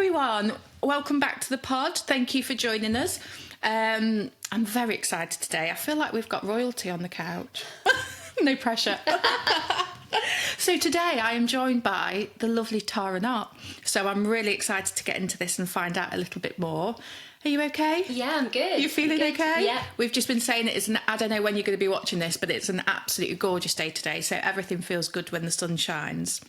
everyone. Welcome back to the pod. Thank you for joining us. I'm very excited today. I feel like we've got royalty on the couch. No pressure. So today I am joined by the lovely Tara Knott. So I'm really excited to get into this and find out a little bit more. Are you okay? Yeah, I'm good. You feeling good. okay? Yeah. We've just been saying I don't know when you're going to be watching this, but it's an absolutely gorgeous day today. So everything feels good when the sun shines.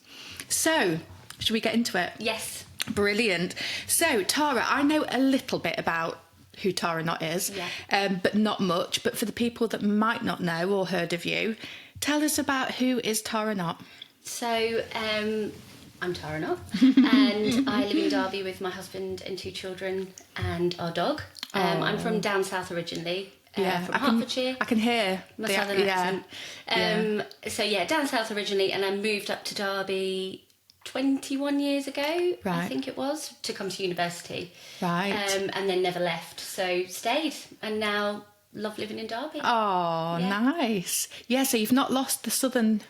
So, should we get into it? Yes. Brilliant. So, Tara, I know a little bit about who Tara Knott is, but not much. But for the people that might not know or heard of you, tell us about who is Tara Knott. So, I'm Tara Knott, and I live in Derby with my husband and 2 children and our dog. I'm from down south originally, from Hertfordshire. I can hear my southern accent. So, down south originally, and I moved up to Derby 21 years ago, I think it was, to come to university. Right. And then never left, so stayed, and now love living in Derby. Oh, nice. Yeah, so you've not lost the southern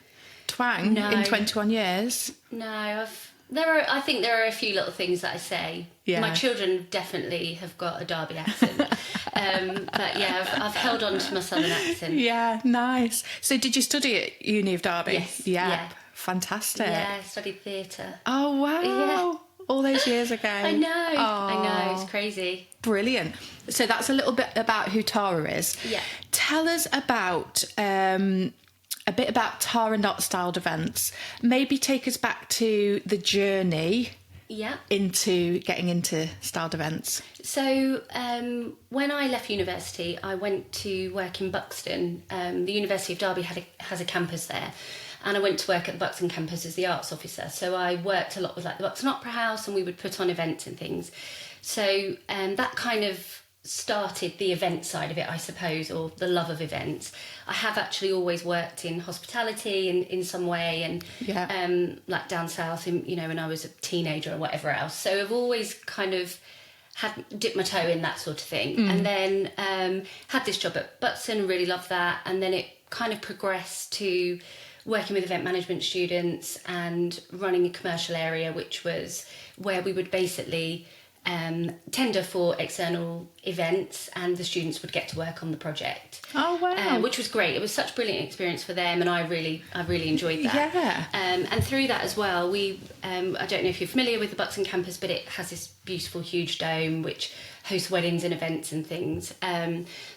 twang in 21 years. No, I think there are a few little things that I say. Yeah. My children definitely have got a Derby accent. But yeah, I've held on to my southern accent. Yeah, nice. So did you study at Uni of Derby? Yes. Yeah. Fantastic. Yeah, I studied theatre. Oh, wow. Yeah. All those years ago. I know, it's crazy. Brilliant. So that's a little bit about who Tara is. Yeah. Tell us about a bit about Tara Knott Styled Events. Maybe take us back to the journey into getting into styled events. So when I left university, I went to work in Buxton. The University of Derby has a campus there. And I went to work at the Buxton campus as the arts officer. So I worked a lot with the Buxton Opera House, and we would put on events and things. So that kind of started the event side of it, I suppose, or the love of events. I have actually always worked in hospitality in some way, and like down south, when I was a teenager or whatever else. So I've always kind of had dipped my toe in that sort of thing. And then had this job at Buxton and really loved that. And then it kind of progressed to working with event management students and running a commercial area, which was where we would basically tender for external events, and the students would get to work on the project. Oh wow! Which was great. It was such a brilliant experience for them, and I really enjoyed that. Yeah. And through that as well, we I don't know if you're familiar with the Buxton campus, but it has this beautiful huge dome which hosts weddings and events and things.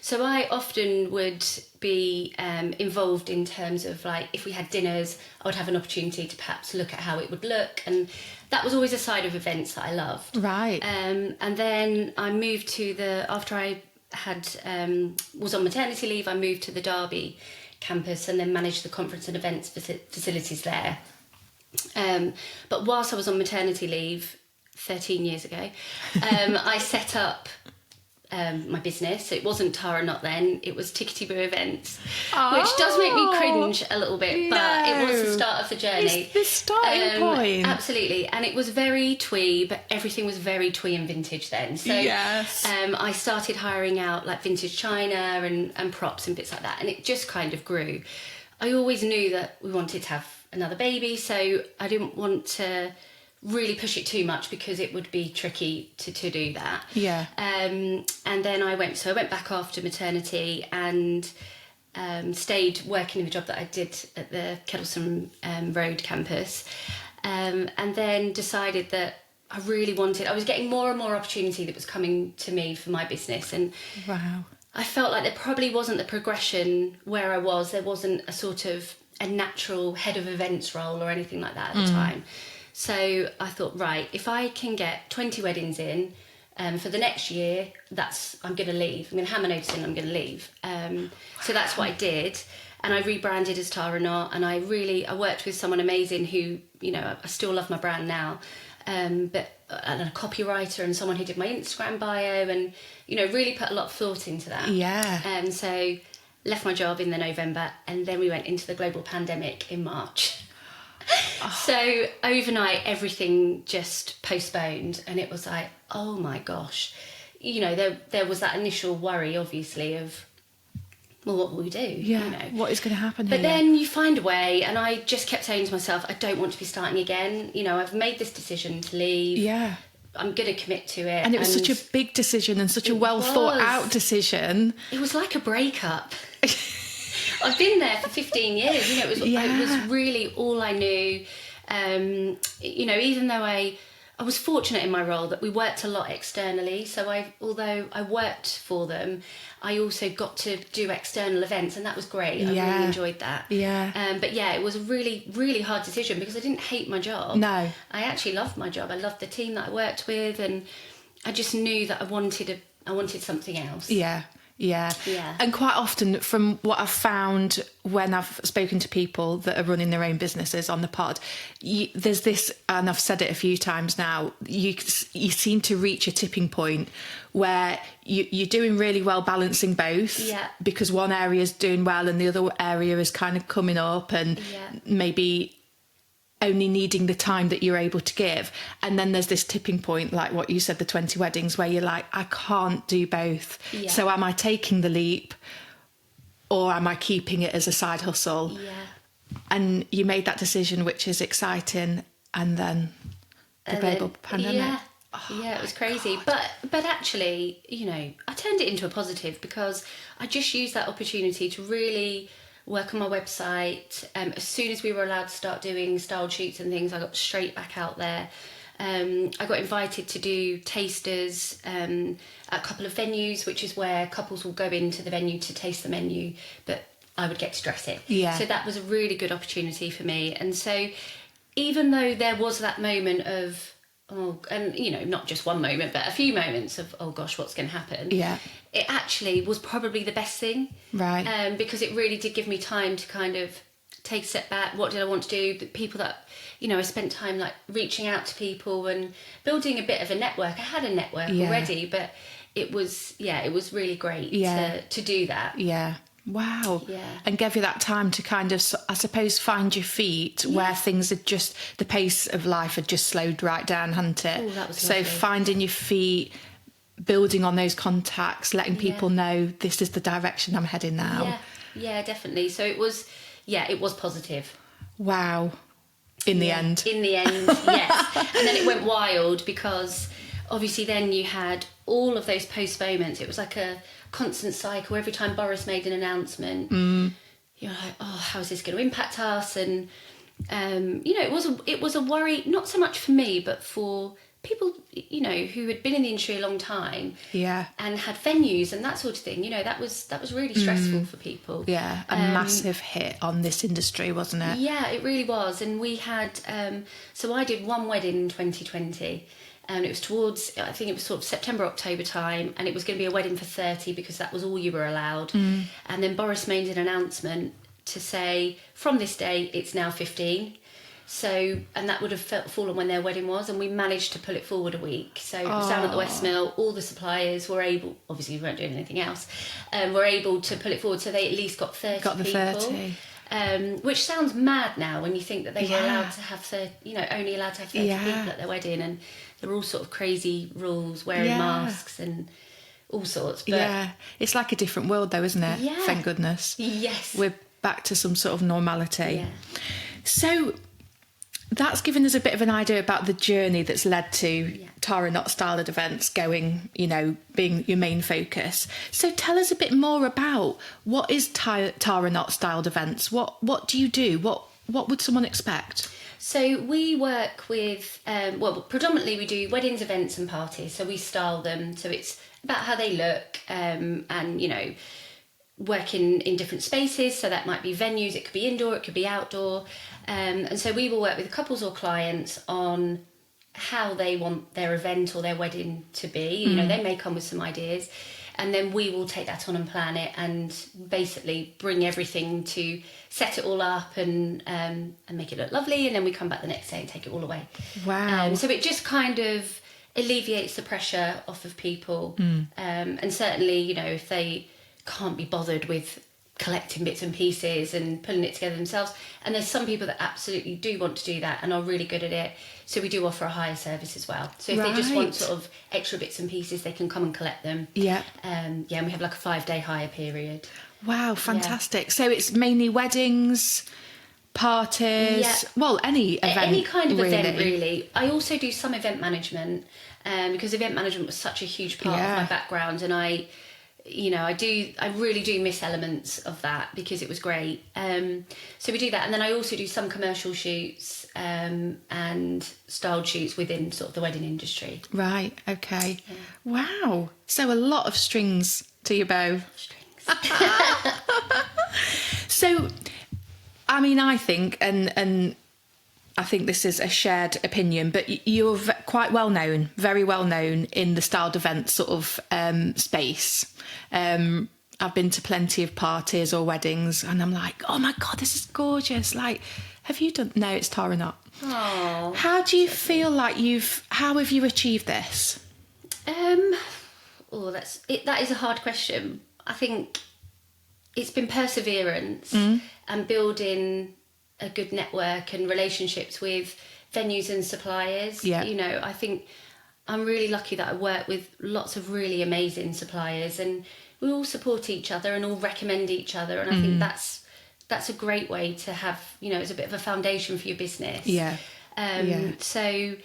So I often would be involved in terms of, like, if we had dinners, I would have an opportunity to perhaps look at how it would look, and that was always a side of events that I loved. Right. And then I moved to after I had was on maternity leave, I moved to the Derby campus and then managed the conference and events facilities there. But whilst I was on maternity leave 13 years ago, I set up my business. It wasn't Tara Knott then, it was Tickety Boo Events, which does make me cringe a little bit, but it was the start of the journey. It's the starting point. Absolutely. And it was very twee, but everything was very twee and vintage then. So I started hiring out like vintage china and props and bits like that, and it just kind of grew. I always knew that we wanted to have another baby, so I didn't want to really push it too much because it would be tricky to do that. Yeah. And then I went back after maternity and stayed working in the job that I did at the Kettleston Road campus, and then decided that I was getting more and more opportunity that was coming to me for my business, and I felt like there probably wasn't the progression where I was. There wasn't a sort of a natural head of events role or anything like that at the time. So I thought, right, if I can get 20 weddings in for the next year, I'm going to leave. I'm going to hand my notice in, I'm going to leave. So that's what I did. And I rebranded as Tara Knott, and I worked with someone amazing who, I still love my brand now, but and a copywriter and someone who did my Instagram bio, and, really put a lot of thought into that. Yeah. And so left my job in the November, and then we went into the global pandemic in March. So overnight everything just postponed, and it was like, oh my gosh, there was that initial worry, obviously, of, well, what will we do? Yeah, what is going to happen here? But then you find a way, and I just kept saying to myself, I don't want to be starting again. I've made this decision to leave. Yeah. I'm going to commit to it. And it was such a big decision and such a well thought out decision. It was like a breakup. I've been there for 15 years. You know, it was really all I knew. You know, even though I was fortunate in my role that we worked a lot externally. So although I worked for them, I also got to do external events, and that was great. I really enjoyed that. Yeah. But yeah, it was a really, really hard decision because I didn't hate my job. No. I actually loved my job. I loved the team that I worked with, and I just knew that I wanted something else. Yeah. Yeah. And quite often, from what I've found when I've spoken to people that are running their own businesses on the pod, there's this, and I've said it a few times now, you seem to reach a tipping point where you're doing really well balancing both, because one area is doing well and the other area is kind of coming up and maybe only needing the time that you're able to give. And then there's this tipping point, like what you said, the 20 weddings, where you're like, I can't do both. Yeah. So am I taking the leap or am I keeping it as a side hustle? Yeah. And you made that decision, which is exciting. And then the global pandemic. Yeah. Yeah, it was crazy. God. But actually, you know, I turned it into a positive because I just used that opportunity to really work on my website. As soon as we were allowed to start doing style shoots and things, I got straight back out there. I got invited to do tasters at a couple of venues, which is where couples will go into the venue to taste the menu, but I would get to dress it. Yeah. So that was a really good opportunity for me. And so even though there was that moment of, and you know, not just one moment, but a few moments of, oh gosh, what's going to happen? Yeah. It actually was probably the best thing. Right. Because it really did give me time to kind of take a step back. What did I want to do? The people that, you know, I spent time like reaching out to people and building a bit of a network. I had a network already, but it was really great to do that. Yeah. Wow. Yeah. And gave you that time to kind of, I suppose, find your feet where things had just, the pace of life had just slowed right down, hadn't it? Oh, that was so lovely. Finding your feet, building on those contacts, letting people know this is the direction I'm heading now. Yeah, definitely. So it was positive. Wow. In the end. In the end, yes. And then it went wild because obviously then you had all of those postponements. It was like a constant cycle. Every time Boris made an announcement, you're like, oh, how is this going to impact us? And you know, it was a worry, not so much for me, but for people, you know, who had been in the industry a long time, and had venues and that sort of thing. You know, that was really stressful for people. Yeah, a massive hit on this industry, wasn't it? Yeah, it really was. And we had, so I did one wedding in 2020. And it was towards, I think it was sort of September, October time, and it was going to be a wedding for 30 because that was all you were allowed. And then Boris made an announcement to say, from this day, it's now 15. So, and that would have fallen when their wedding was, and we managed to pull it forward a week. So it was down at the West Mill. All the suppliers were able, obviously we weren't doing anything else, were able to pull it forward, so they at least got 30 got the people. 30. Which sounds mad now when you think that they were allowed to have, only allowed to have 30 people at their wedding, and there were all sort of crazy rules, wearing masks and all sorts. But it's like a different world though, isn't it? Yeah. Thank goodness. Yes. We're back to some sort of normality. Yeah. So that's given us a bit of an idea about the journey that's led to Tara Knott Stylist Events going, you know, being your main focus. So tell us a bit more about what is Tara Knott Stylist Events? What do you do? What would someone expect? So we work with, predominantly we do weddings, events and parties. So we style them. So it's about how they look and, you know, work in different spaces. So that might be venues, it could be indoor, it could be outdoor. And so we will work with couples or clients on how they want their event or their wedding to be. You know, they may come with some ideas, and then we will take that on and plan it and basically bring everything to set it all up and make it look lovely. And then we come back the next day and take it all away. Wow. So it just kind of alleviates the pressure off of people. And certainly, you know, if they can't be bothered with collecting bits and pieces and pulling it together themselves, and there's some people that absolutely do want to do that and are really good at it, so we do offer a hire service as well. So if they just want sort of extra bits and pieces, they can come and collect them. And we have like a 5-day hire period. Wow, fantastic. So it's mainly weddings, parties, Yeah. well, any event, any kind of really. event, really. I also do some event management, because event management was such a huge part of my background, and I really do miss elements of that because it was great. So we do that, and then I also do some commercial shoots and styled shoots within sort of the wedding industry. Right, okay. Yeah. Wow. So a lot of strings to your bow. So, I mean, I think, and I think this is a shared opinion, but you're quite well known, very well known in the styled events sort of space. I've been to plenty of parties or weddings, and I'm like, oh my God, this is gorgeous. Like, have you done? No, it's Tara Knott. Oh. How do you feel like how have you achieved this? That is a hard question. I think it's been perseverance and building a good network and relationships with venues and suppliers. Yeah. I think I'm really lucky that I work with lots of really amazing suppliers, and we all support each other and all recommend each other. And I think that's a great way to have, as a bit of a foundation for your business. Yeah. So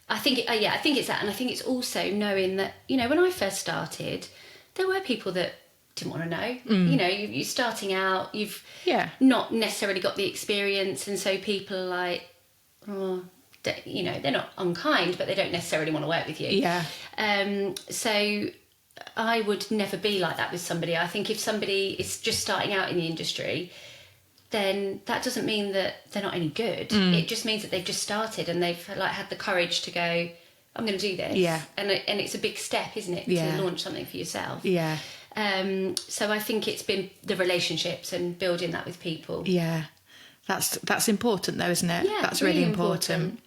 I think, I think it's that. And I think it's also knowing that, when I first started, there were people that didn't want to know. You're starting out, you've not necessarily got the experience, and so people are like, they're not unkind, but they don't necessarily want to work with you. Yeah. So I would never be like that with somebody. I think if somebody is just starting out in the industry, then that doesn't mean that they're not any good. It just means that they've just started and they've had the courage to go, I'm going to do this. Yeah. And it's a big step, isn't it, to launch something for yourself. Yeah. So I think it's been the relationships and building that with people. Yeah. That's important though, isn't it? Yeah, that's really important.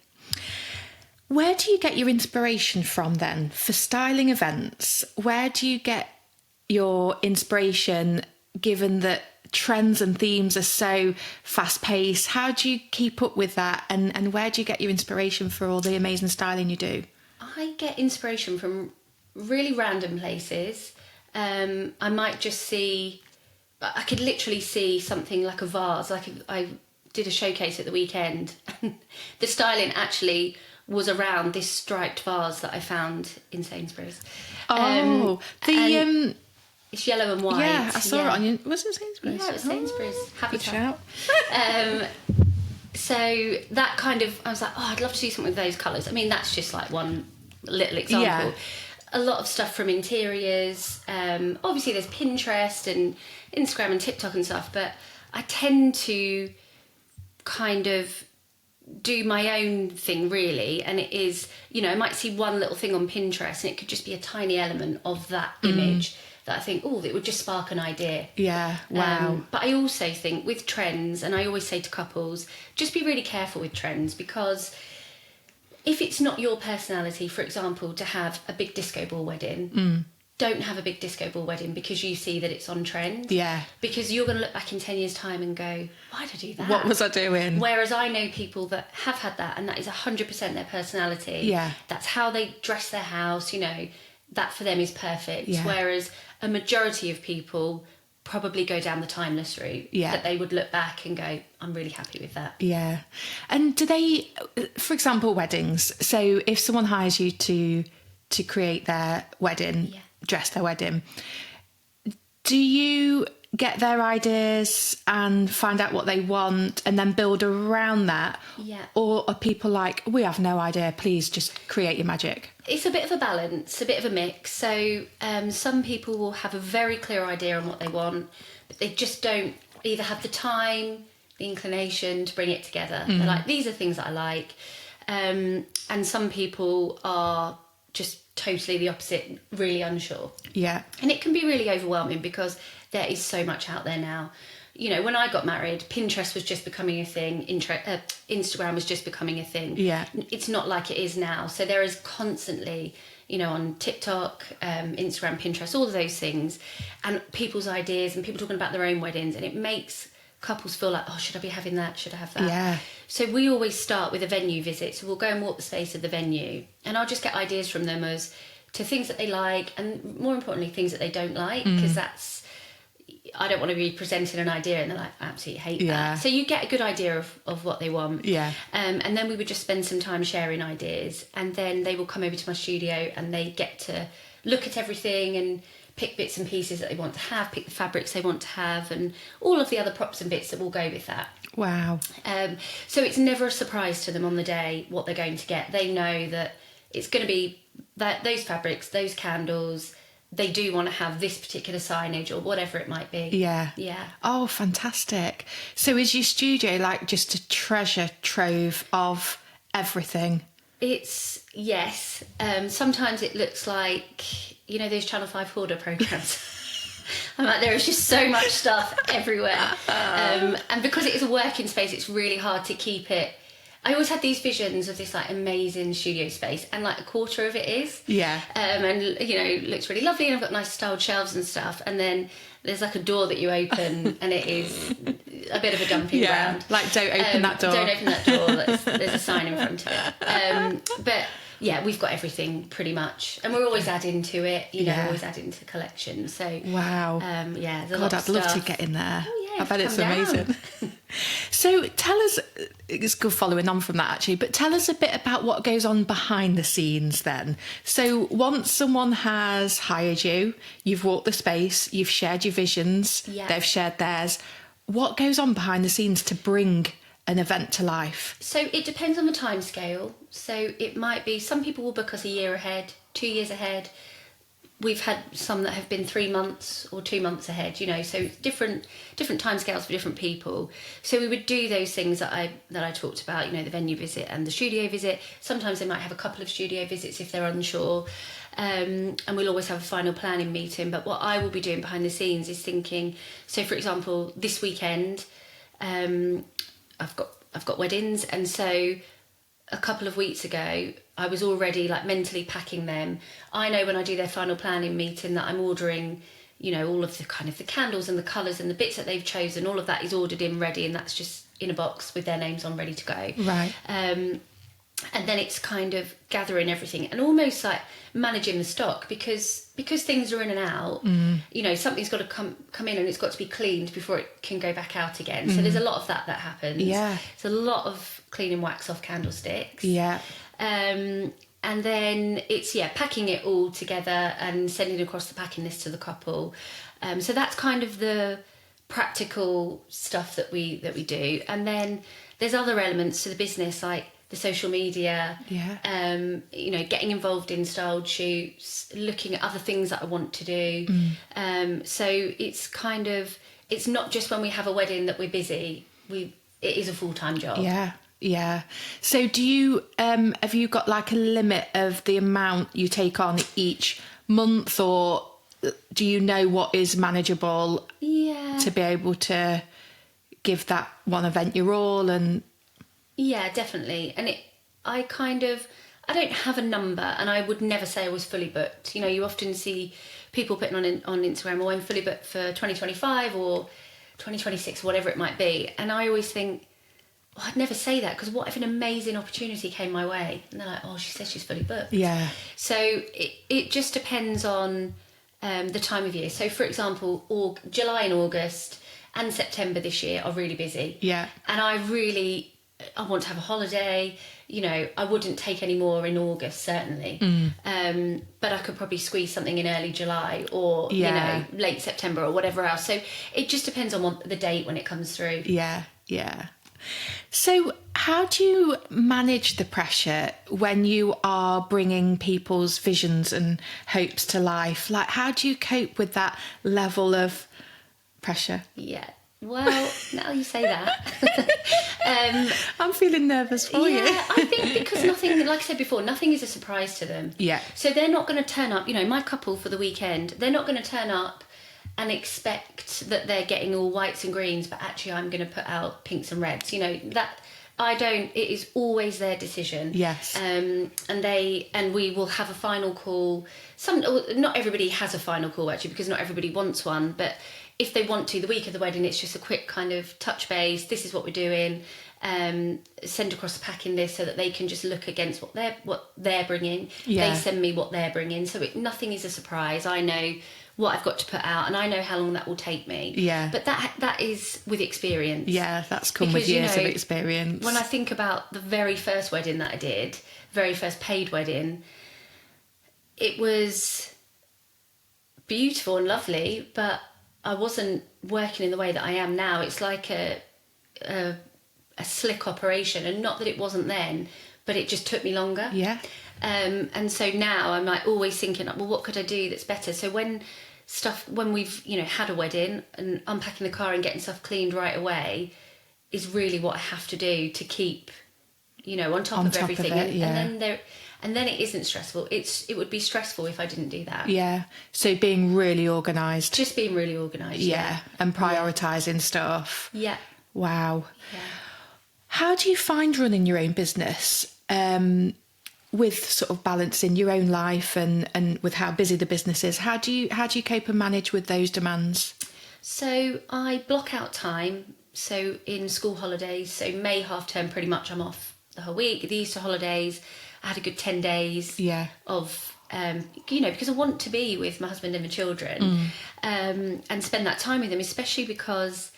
Where do you get your inspiration from then for styling events? Where do you get your inspiration, given that trends and themes are so fast paced? How do you keep up with that? And where do you get your inspiration for all the amazing styling you do? I get inspiration from really random places. I might just I could literally see something like a vase. Like I did a showcase at the weekend. The styling actually was around this striped vase that I found in Sainsbury's. It's yellow and white. Yeah, I saw it on you. Was it Sainsbury's? Yeah, it was Sainsbury's. Good shout. So that kind of, I was like, I'd love to do something with those colours. I mean, that's just like one little example. Yeah. A lot of stuff from interiors. Obviously, there's Pinterest and Instagram and TikTok and stuff, but I tend to kind of do my own thing, really. And it is, I might see one little thing on Pinterest and it could just be a tiny element of that image that I think, it would just spark an idea. Yeah, wow. But I also think with trends, and I always say to couples, just be really careful with trends, because if it's not your personality, for example, to have a big disco ball wedding, don't have a big disco ball wedding because you see that it's on trend. Yeah. Because you're going to look back in 10 years' time and go, why did I do that? What was I doing? Whereas I know people that have had that, and that is 100% their personality. Yeah. That's how they dress their house, that for them is perfect. Yeah. Whereas a majority of people probably go down the timeless route. Yeah. That they would look back and go, I'm really happy with that. Yeah. And do they, for example, weddings, so if someone hires you to create their wedding, dress their wedding, do you get their ideas and find out what they want and then build around that? Yeah. Or are people like, we have no idea, please just create your magic? It's a bit of a balance, a bit of a mix. So some people will have a very clear idea on what they want, but they just don't either have the time, the inclination to bring it together. They're like, these are things that I like. And some people are just totally the opposite, really unsure. Yeah. And it can be really overwhelming because there is so much out there now. When I got married, Pinterest was just becoming a thing. Instagram was just becoming a thing. Yeah. It's not like it is now. So there is constantly, on TikTok, Instagram, Pinterest, all of those things, and people's ideas and people talking about their own weddings. And it makes couples feel like, should I be having that? Should I have that? Yeah. So we always start with a venue visit. So we'll go and walk the space of the venue, and I'll just get ideas from them as to things that they like, and more importantly, things that they don't like, because that's, I don't want to be presenting an idea and they're like, I absolutely hate Yeah. that. So you get a good idea of what they want. Yeah. And then we would just spend some time sharing ideas, and then they will come over to my studio and they get to look at everything and pick bits and pieces that they want to have, pick the fabrics they want to have, and all of the other props and bits that will go with that. Wow. So it's never a surprise to them on the day what they're going to get. They know that it's going to be that those fabrics, those candles. They do want to have this particular signage or whatever it might be. Yeah. Yeah. Oh, fantastic. So is your studio like just a treasure trove of everything? It's, yes. Sometimes it looks like, those Channel 5 hoarder programmes. I'm like, there is just so much stuff everywhere. And because it is a working space, it's really hard to keep it. I always had these visions of this like amazing studio space, and like a quarter of it is. Yeah. And it looks really lovely, and I've got nice styled shelves and stuff. And then there's like a door that you open, and it is a bit of a dumping ground. Like, don't open that door. Don't open that door. There's a sign in front of it. But yeah, we've got everything pretty much, and we're always adding to it. Always adding to the collection. So wow. Yeah. There's a God, lot of I'd love to stuff. get in there. Oh, yeah, I bet it's come down. amazing. So tell us, it's good following on from that actually, but tell us a bit about what goes on behind the scenes then. So once someone has hired you, you've walked the space, you've shared your visions, Yeah. they've shared theirs. What goes on behind the scenes to bring an event to life? So it depends on the time scale. So it might be, some people will book us a year ahead, 2 years ahead. We've had some that have been 3 months or 2 months ahead, so different time scales for different people. So we would do those things that I talked about, the venue visit and the studio visit. Sometimes they might have a couple of studio visits if they're unsure. And we'll always have a final planning meeting. But what I will be doing behind the scenes is thinking, so for example, this weekend, I've got weddings, and so a couple of weeks ago I was already like mentally packing them. I know when I do their final planning meeting that I'm ordering, all of the kind of the candles and the colours and the bits that they've chosen, all of that is ordered in ready, and that's just in a box with their names on ready to go. Right. And then it's kind of gathering everything and almost like managing the stock because things are in and out. Something's got to come in and it's got to be cleaned before it can go back out again. So there's a lot of that happens. Yeah. It's a lot of cleaning wax off candlesticks. Yeah. And then it's packing it all together and sending across the packing list to the couple. So that's kind of the practical stuff that we do. And then there's other elements to the business like the social media, getting involved in styled shoots, looking at other things that I want to do. So it's kind of, it's not just when we have a wedding that we're busy. It is a full-time job. Yeah. Yeah. So do you, have you got like a limit of the amount you take on each month, or do you know what is manageable to be able to give that one event your all? And yeah, definitely. And I don't have a number, and I would never say I was fully booked. You often see people putting on Instagram, I'm fully booked for 2025 or 2026, whatever it might be. And I always think, I'd never say that, because what if an amazing opportunity came my way? And they're like, she says she's fully booked. Yeah. So it just depends on the time of year. So for example, July and August and September this year are really busy. Yeah. And I want to have a holiday. I wouldn't take any more in August, certainly. But I could probably squeeze something in early July or, late September or whatever else. So it just depends on the date when it comes through. Yeah, yeah. So how do you manage the pressure when you are bringing people's visions and hopes to life? Like, how do you cope with that level of pressure? Yeah. Well, now you say that. I'm feeling nervous for you. Yeah, I think because nothing, like I said before, nothing is a surprise to them. Yeah. So they're not going to turn up, my couple for the weekend, they're not going to turn up and expect that they're getting all whites and greens, but actually I'm going to put out pinks and reds. It is always their decision. Yes. And we will have a final call. Not everybody has a final call actually, because not everybody wants one, but if they want to, the week of the wedding, it's just a quick kind of touch base. This is what we're doing. send across the packing list so that they can just look against what they're bringing. Yeah. They send me what they're bringing, so nothing is a surprise. I know what I've got to put out, and I know how long that will take me. Yeah. But that is with experience. Yeah, that's come with years of experience. When I think about the very first wedding that I did, very first paid wedding, it was beautiful and lovely, but I wasn't working in the way that I am now. It's like a slick operation, and not that it wasn't then, but it just took me longer. Yeah. And so now I'm like always thinking, well, what could I do that's better? So when we've had a wedding, and unpacking the car and getting stuff cleaned right away is really what I have to do to keep on top of everything. And then it isn't stressful. It would be stressful if I didn't do that. Yeah. So being really organised. Just being really organised. Yeah. And prioritising stuff. Yeah. Wow. Yeah. How do you find running your own business, with sort of balancing your own life and with how busy the business is? How do you cope and manage with those demands? So I block out time. So in school holidays, so May half term, pretty much I'm off the whole week. The Easter holidays, I had a good 10 days of, because I want to be with my husband and my children, and spend that time with them, especially because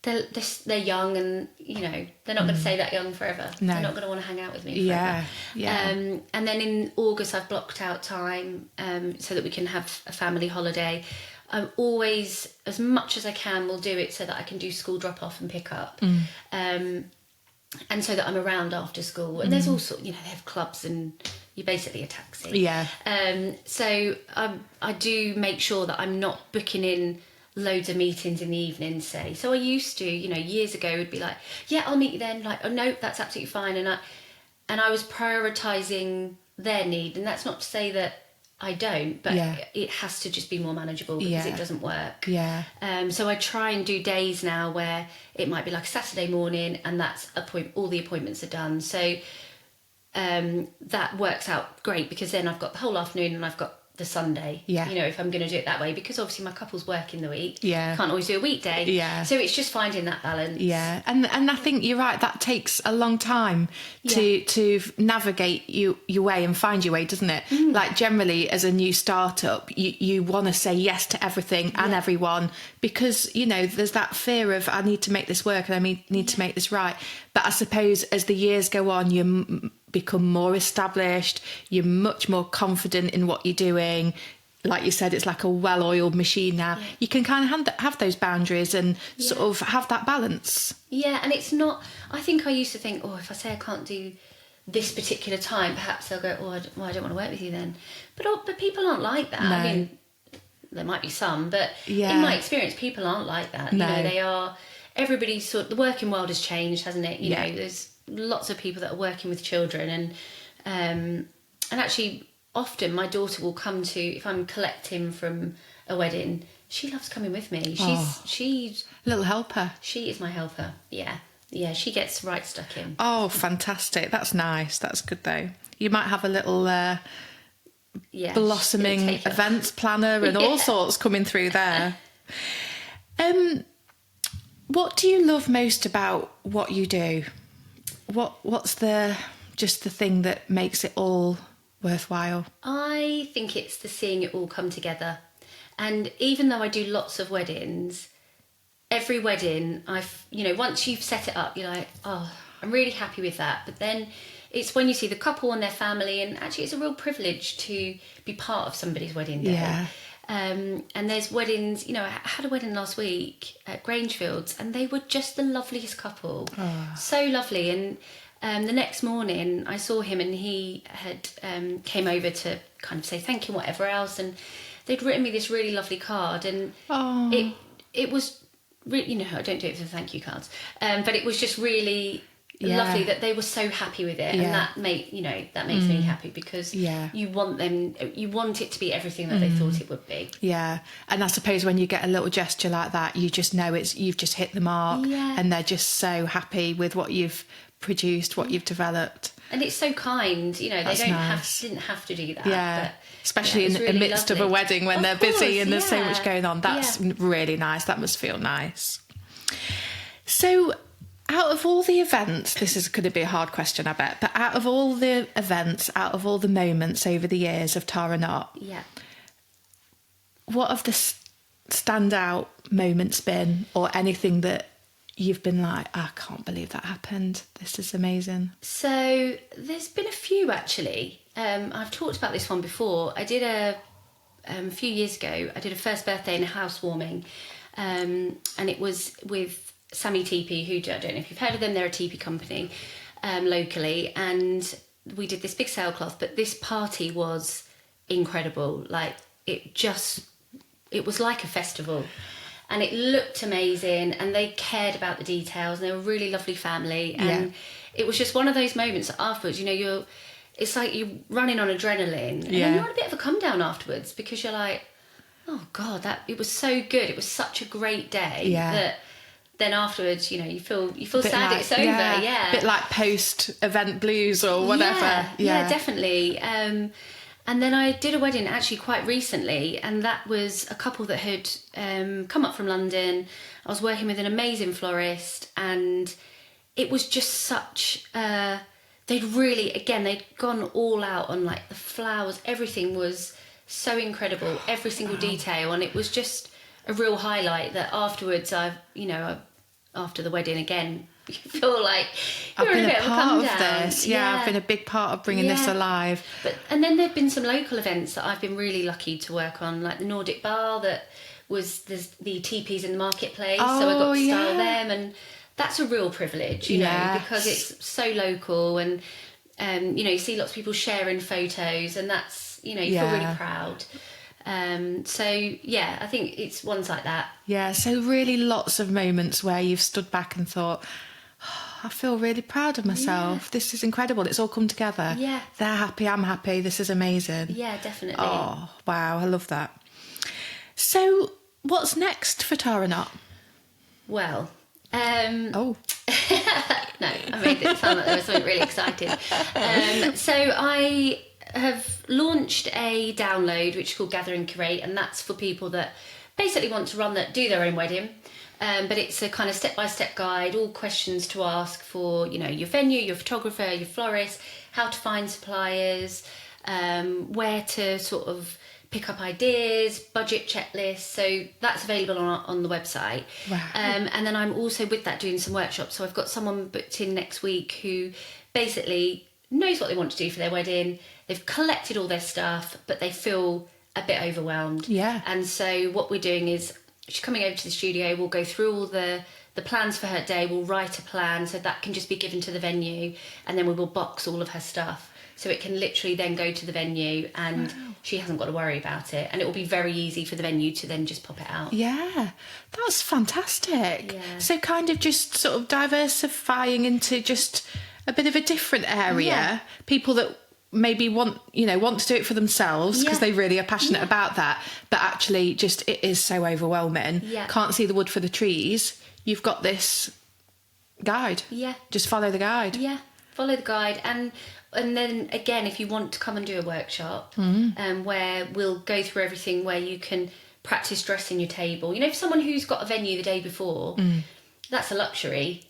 they're young, and they're not going to stay that young forever. No. They're not going to want to hang out with me forever. Yeah. And then in August I've blocked out time so that we can have a family holiday. I'm always, as much as I can, will do it so that I can do school drop off and pick up, and so that I'm around after school. And there's also they have clubs, and you're basically a taxi. Yeah. So I do make sure that I'm not booking in loads of meetings in the evening, say. So I used to, years ago, would be like, yeah, I'll meet you then. Like, oh no, that's absolutely fine. And I was prioritising their need, and that's not to say that I don't, but it has to just be more manageable because it doesn't work. Yeah. So I try and do days now where it might be like a Saturday morning, and that's all the appointments are done. So that works out great, because then I've got the whole afternoon and I've got the Sunday, if I'm going to do it that way, because obviously my couples work in the week, can't always do a weekday, so it's just finding that balance. And I think you're right, that takes a long time to navigate your way and find your way, doesn't it? Like generally as a new startup, you want to say yes to everything and everyone, because there's that fear of, I need to make this work and I need to make this right. But I suppose as the years go on, you become more established, you're much more confident in what you're doing. Like you said, it's like a well-oiled machine now. You can kind of have those boundaries and sort of have that balance. Yeah, and it's not, I think I used to think, if I say I can't do this particular time, perhaps they'll go, I don't want to work with you then. But people aren't like that. No. I mean, there might be some, but in my experience, people aren't like that. No. They are, everybody's the working world has changed, hasn't it? There's lots of people that are working with children, and actually often my daughter will come to, if I'm collecting from a wedding, she loves coming with me. She's little helper. She is my helper. Yeah, she gets right stuck in. Oh, fantastic. That's nice. That's good though. You might have a little blossoming events planner and all sorts coming through there. What do you love most about what you do? What's the thing that makes it all worthwhile? I think it's the seeing it all come together. And even though I do lots of weddings, every wedding once you've set it up, you're like, I'm really happy with that. But then it's when you see the couple and their family, and actually it's a real privilege to be part of somebody's wedding day. Yeah. And there's weddings, I had a wedding last week at Grangefields, and they were just the loveliest couple. So lovely. And the next morning I saw him, and he had came over to kind of say thank you and whatever else, and they'd written me this really lovely card, and it was really, I don't do it for thank you cards, but it was just really lovely that they were so happy with it, and that makes me happy, because you want it to be everything that they thought it would be. And I suppose when you get a little gesture like that, you just know you've just hit the mark, and they're just so happy with what you've produced, what you've developed. And it's so kind, they didn't have to do that. But, especially in the midst of a wedding when they're busy and there's so much going on. That's really nice. That must feel nice. So Out of all the events, this is going to be a hard question, I bet, but out of all the events, out of all the moments over the years of Tara Knott, Yeah. what have the standout moments been, or anything that you've been like, I can't believe that happened, this is amazing? So there's been a few, actually. I've talked about this one before. I did a few years ago, I did a first birthday and a housewarming, and it was with Sammy TP, who, I don't know if you've heard of them, they're a TP company locally, and we did this big sailcloth, but this party was incredible. Like, it was like a festival, and it looked amazing, and they cared about the details, and they were a really lovely family, and it was just one of those moments that afterwards, you know, it's like you're running on adrenaline, and then you're on a bit of a come down afterwards, because you're like, oh God, it was so good. It was such a great day that then afterwards, you know, you feel sad like, it's over. Yeah. A bit like post-event blues or whatever. Yeah, definitely. And then I did a wedding actually quite recently, and that was a couple that had come up from London. I was working with an amazing florist, and it was just such... they'd gone all out on like the flowers. Everything was so incredible, every single detail, and it was just a real highlight that afterwards after the wedding again, you feel like you're I've been in a bit a of a part come of down. this. Yeah, I've been a big part of bringing this alive. And then there've been some local events that I've been really lucky to work on, like the Nordic Bar that was the teepees in the marketplace. So I got to style them, and that's a real privilege, you know, because it's so local, and you see lots of people sharing photos, and that's, you feel really proud. So I think it's ones like that. Yeah, so really lots of moments where you've stood back and thought, I feel really proud of myself. This is incredible. It's all come together. Yeah. They're happy, I'm happy. This is amazing. Yeah, definitely. Oh, wow, I love that. So what's next for Tara Knott? Well, Oh. no, I made it sound like there was something really exciting. So I have launched a download which is called Gather and Curate, and that's for people that basically want to do their own wedding. But it's a kind of step-by-step guide, all questions to ask for, your venue, your photographer, your florist, how to find suppliers, where to sort of pick up ideas, budget checklists. So that's available on the website. Wow. And then I'm also with that doing some workshops. So I've got someone booked in next week who basically knows what they want to do for their wedding. They've collected all their stuff, but they feel a bit overwhelmed. Yeah. And so what we're doing is she's coming over to the studio. We'll go through all the plans for her day. We'll write a plan so that can just be given to the venue, and then we will box all of her stuff so it can literally then go to the venue, and she hasn't got to worry about it, and it will be very easy for the venue to then just pop it out. Yeah, that's fantastic. Yeah. So kind of just sort of diversifying into just a bit of a different area. Yeah. People that maybe want to do it for themselves because they really are passionate about that, but actually just it is so overwhelming. Yeah. Can't see the wood for the trees. You've got this guide. Yeah. Just follow the guide. Yeah, follow the guide. And then again, if you want to come and do a workshop, where we'll go through everything, where you can practice dressing your table. For someone who's got a venue the day before, that's a luxury.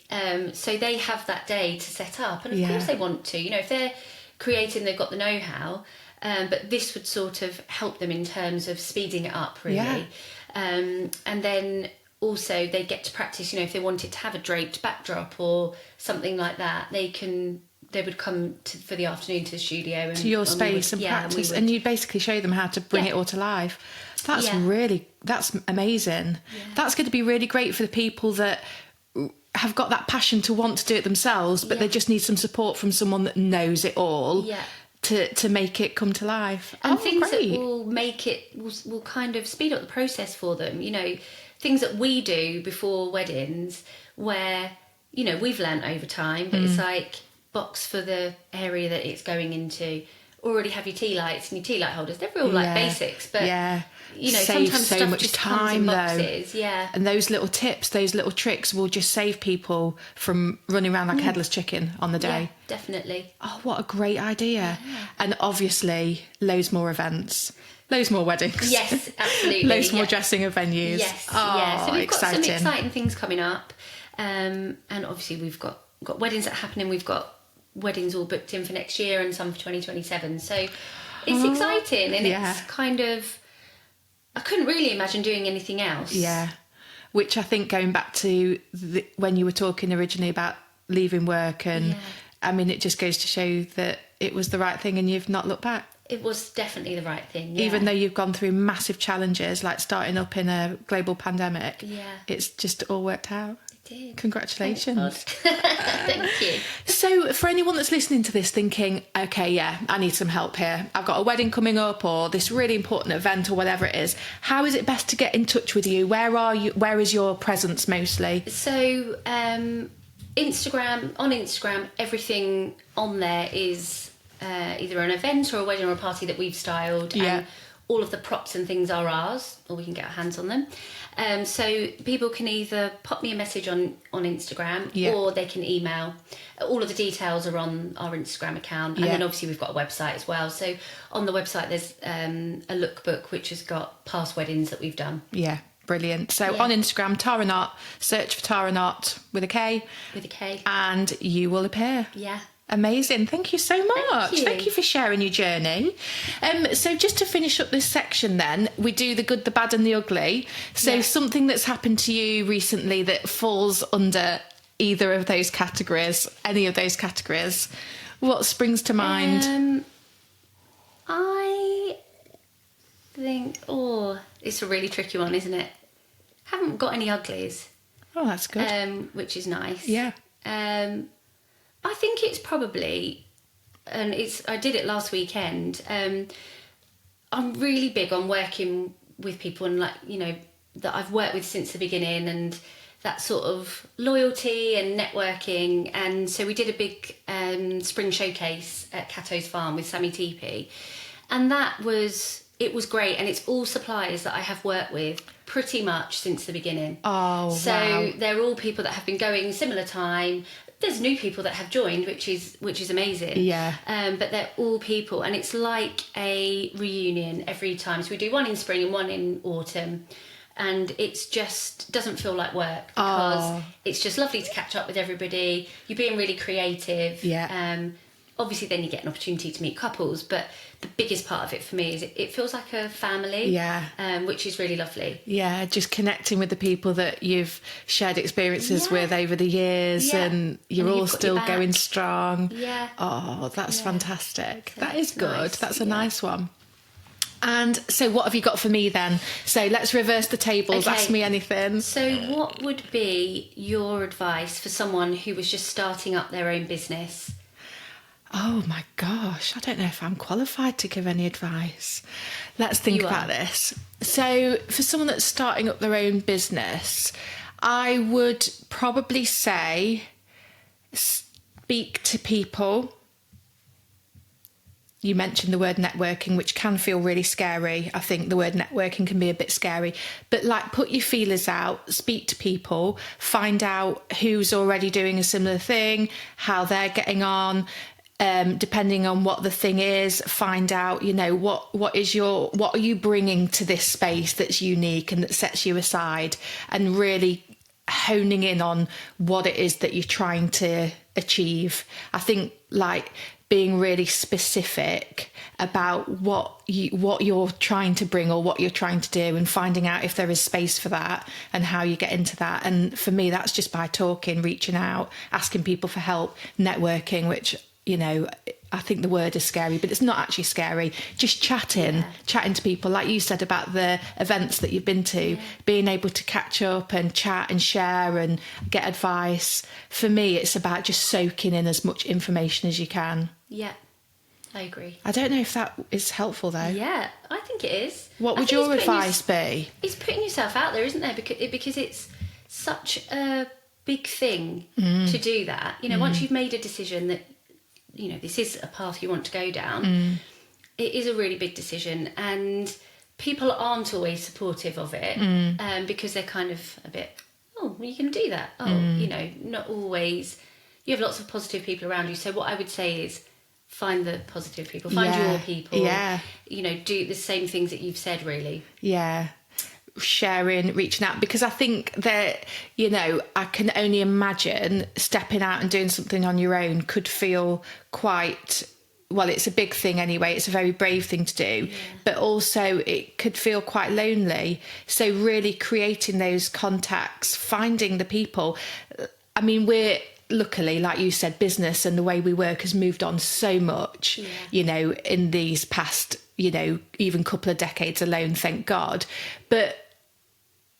So they have that day to set up, and of course they want to. If they're creating, they've got the know-how. But this would sort of help them in terms of speeding it up, really. Yeah. And then also they get to practice. If they wanted to have a draped backdrop or something like that, they would come for the afternoon to the studio and to your space and practice, and you basically show them how to bring it all to life. That's amazing. Yeah. That's going to be really great for the people that have got that passion to want to do it themselves, but they just need some support from someone that knows it all to make it come to life. And things that will make it will kind of speed up the process for them. Things that we do before weddings where we've learnt over time, but it's like box for the area that it's going into, already have your tea lights and your tea light holders. They're real basics, but save sometimes so stuff much just time comes in though. boxes. And those little tips, those little tricks will just save people from running around like a headless chicken on the day. Yeah, definitely. Oh, what a great idea. And obviously loads more events, loads more weddings. Yes, absolutely. Loads more dressing of venues. Yes, oh, So we've exciting. got some exciting things coming up. And obviously we've got weddings that are happening. We've got weddings all booked in for next year and some for 2027. So it's exciting, and it's kind of, I couldn't really imagine doing anything else. Yeah. Which I think, going back to when you were talking originally about leaving work, and I mean, it just goes to show that it was the right thing and you've not looked back. It was definitely the right thing, yeah. Even though you've gone through massive challenges, like starting up in a global pandemic, it's just all worked out. It did. Congratulations. Thank you. So for anyone that's listening to this thinking, okay, yeah, I need some help here. I've got a wedding coming up, or this really important event, or whatever it is. How is it best to get in touch with you? Where are you? Where is your presence mostly? So on Instagram, everything on there is either an event or a wedding or a party that we've styled. Yeah. And all of the props and things are ours, or we can get our hands on them. So people can either pop me a message on Instagram, or they can email. All of the details are on our Instagram account. And then obviously we've got a website as well. So on the website there's a lookbook which has got past weddings that we've done. Yeah, brilliant. So on Instagram, Tara Knott, search for Tara Knott with a K. With a K. And you will appear. Yeah. Amazing. Thank you so much. Thank you for sharing your journey. So just to finish up this section then, we do the good, the bad and the ugly. So something that's happened to you recently that falls under either of those categories, any of those categories, what springs to mind? I think, it's a really tricky one, isn't it? Haven't got any uglies. Oh, that's good. Which is nice. Yeah. I think it's probably, and I did it last weekend. I'm really big on working with people, and that I've worked with since the beginning, and that sort of loyalty and networking. And so we did a big spring showcase at Cato's Farm with Sammy Teepee, and it was great. And it's all suppliers that I have worked with pretty much since the beginning. Oh, so wow. they're all people that have been going similar time. There's new people that have joined, which is amazing. Yeah. But they're all people, and it's like a reunion every time. So we do one in spring and one in autumn, and it's just doesn't feel like work, because it's just lovely to catch up with everybody. You're being really creative. Yeah. Obviously, then you get an opportunity to meet couples, but the biggest part of it for me is it feels like a family. Yeah. Which is really lovely. Yeah, just connecting with the people that you've shared experiences with over the years, and you're all still going strong. Yeah. Oh, that's fantastic. So that is good. nice. That's a nice one. And so what have you got for me then? So let's reverse the tables. Okay. Ask me anything. So what would be your advice for someone who was just starting up their own business? Oh my gosh, I don't know if I'm qualified to give any advice. Let's think about this. So for someone that's starting up their own business, I would probably say speak to people. You mentioned the word networking, which can feel really scary. I think the word networking can be a bit scary, but put your feelers out, speak to people, find out who's already doing a similar thing, how they're getting on. Depending on what the thing is, find out, what are you bringing to this space that's unique and that sets you aside, and really honing in on what it is that you're trying to achieve. I think being really specific about what you're trying to bring or what you're trying to do, and finding out if there is space for that and how you get into that. And for me, that's just by talking, reaching out, asking people for help, networking, which I think the word is scary, but it's not actually scary. Just chatting to people, like you said about the events that you've been to, being able to catch up and chat and share and get advice. For me, it's about just soaking in as much information as you can. Yeah, I agree. I don't know if that is helpful though. Yeah, I think it is. What would your advice be? It's putting yourself out there, isn't there? Because it's such a big thing to do that. Once you've made a decision that this is a path you want to go down, it is a really big decision, and people aren't always supportive of it because they're kind of a bit, you can do that. Not always. You have lots of positive people around you. So what I would say is find the positive people, find your people, do the same things that you've said, really. Yeah. sharing, reaching out, because I think that, you know, I can only imagine stepping out and doing something on your own could feel quite, well, it's a big thing anyway. It's a very brave thing to do, but also it could feel quite lonely. So really creating those contacts, finding the people. I mean, we're luckily, like you said, business and the way we work has moved on so much, you know, in these past, you know, even couple of decades alone, thank God. But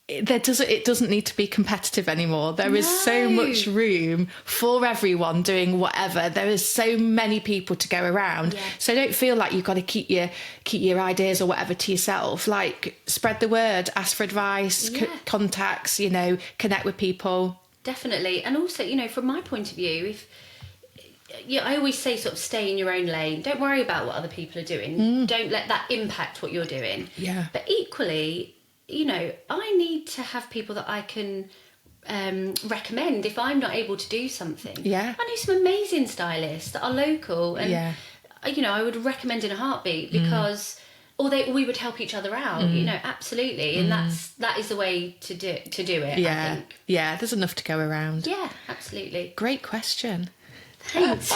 it doesn't need to be competitive anymore. There is so much room for everyone doing whatever. There is so many people to go around. So don't feel like you've got to keep your ideas or whatever to yourself. Like, spread the word, ask for advice, contacts, you know, connect with people. Definitely. And also, you know, from my point of view, I always say sort of stay in your own lane. Don't worry about what other people are doing. Don't let that impact what you're doing. Yeah. But equally, you know, I need to have people that I can recommend if I'm not able to do something. Yeah. I know some amazing stylists that are local, and you know, I would recommend in a heartbeat, because we would help each other out. You know, absolutely, and that is the way to do it. Yeah, I think. yeah. There's enough to go around. Yeah, absolutely. Great question. Thanks.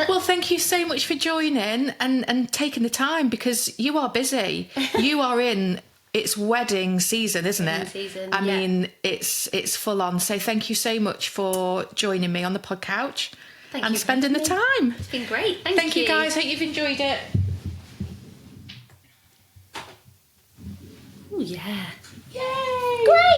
Well, thank you so much for joining and taking the time, because you are busy. You are in. It's wedding season, isn't it? Season, I mean, it's full on. So thank you so much for joining me on the pod couch and spending the time. It's been great. Thank you, guys. Hope you've enjoyed it. Oh, yeah. Yay!